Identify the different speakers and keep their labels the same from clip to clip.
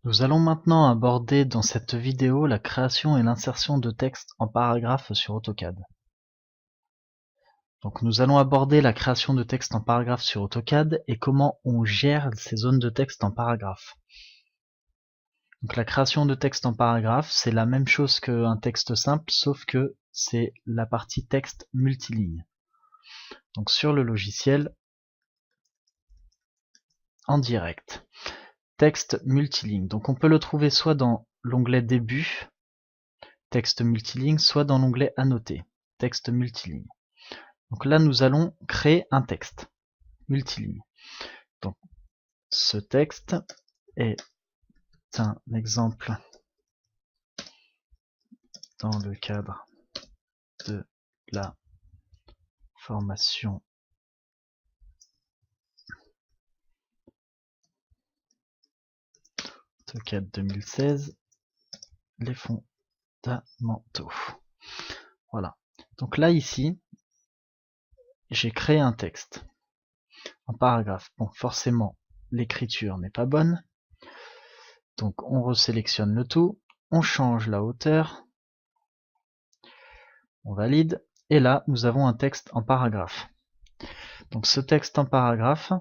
Speaker 1: Nous allons maintenant aborder dans cette vidéo la création et l'insertion de textes en paragraphes sur AutoCAD. Donc nous allons aborder la création de textes en paragraphes sur AutoCAD et comment on gère ces zones de texte en paragraphes. Donc la création de texte en paragraphes, c'est la même chose qu'un texte simple, sauf que c'est la partie texte multiligne. Donc sur le logiciel, en direct. Texte multiligne. Donc on peut le trouver soit dans l'onglet début, texte multiligne, soit dans l'onglet annoté, texte multiligne. Donc là, nous allons créer un texte multiligne. Donc, ce texte est un exemple dans le cadre de la formation AutoCAD 2016, les fondamentaux. Voilà. Donc là, ici, j'ai créé un texte en paragraphe. Bon, forcément, l'écriture n'est pas bonne. Donc, on resélectionne le tout. On change la hauteur. On valide. Et là, nous avons un texte en paragraphe. Donc, ce texte en paragraphe,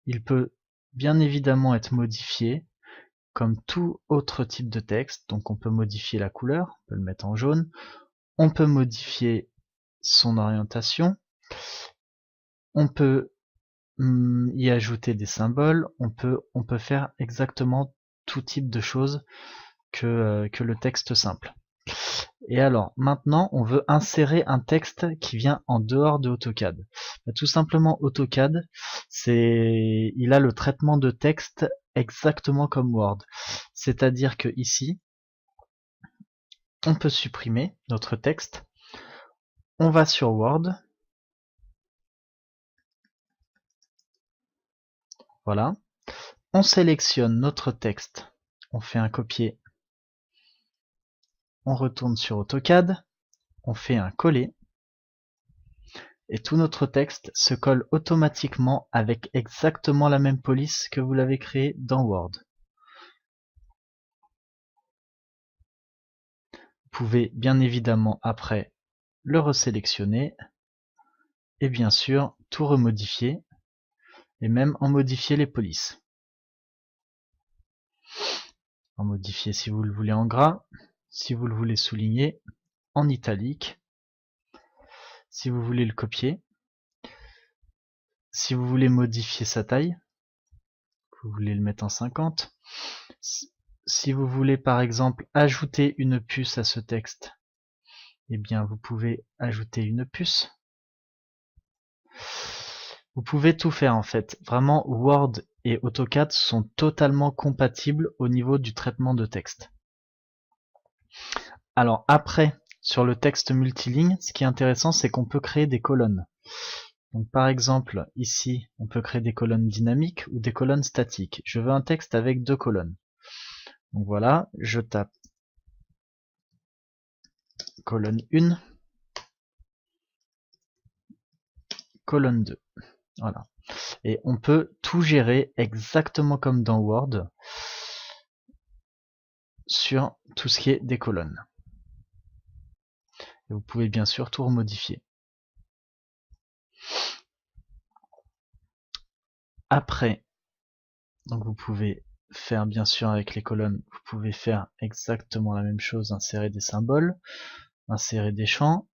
Speaker 1: il peut bien évidemment être modifié comme tout autre type de texte. Donc, on peut modifier la couleur. On peut le mettre en jaune. On peut modifier son orientation. On peut y ajouter des symboles, on peut faire exactement tout type de choses que le texte simple. Et alors, maintenant, on veut insérer un texte qui vient en dehors de AutoCAD. Tout simplement, AutoCAD, il a le traitement de texte exactement comme Word. C'est-à-dire que ici, on peut supprimer notre texte. On va sur Word. Voilà. On sélectionne notre texte. On fait un copier. On retourne sur AutoCAD, on fait un coller, et tout notre texte se colle automatiquement avec exactement la même police que vous l'avez créé dans Word. Vous pouvez bien évidemment après le resélectionner, et bien sûr tout remodifier, et même en modifier les polices. En modifier si vous le voulez en gras, si vous le voulez souligner, en italique, si vous voulez le copier, si vous voulez modifier sa taille, vous voulez le mettre en 50, si vous voulez par exemple ajouter une puce à ce texte, eh bien vous pouvez ajouter une puce. Vous pouvez tout faire en fait. Vraiment, Word et AutoCAD sont totalement compatibles au niveau du traitement de texte. Alors après, sur le texte multiligne, ce qui est intéressant, c'est qu'on peut créer des colonnes. Donc par exemple, ici, on peut créer des colonnes dynamiques ou des colonnes statiques. Je veux un texte avec 2 colonnes. Donc voilà, je tape colonne 1, colonne 2. Voilà. Et on peut tout gérer exactement comme dans Word sur tout ce qui est des colonnes. Et vous pouvez bien sûr tout remodifier. Après, donc vous pouvez faire bien sûr avec les colonnes, vous pouvez faire exactement la même chose, insérer des symboles, insérer des champs,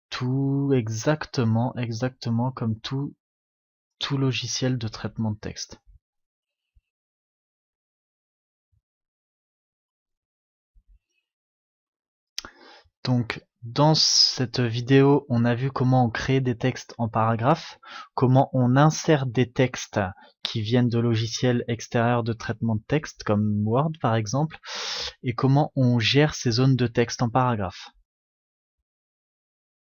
Speaker 1: tout exactement comme tout logiciel de traitement de texte. Donc dans cette vidéo, on a vu comment on crée des textes en paragraphes, comment on insère des textes qui viennent de logiciels extérieurs de traitement de texte, comme Word par exemple, et comment on gère ces zones de texte en paragraphes.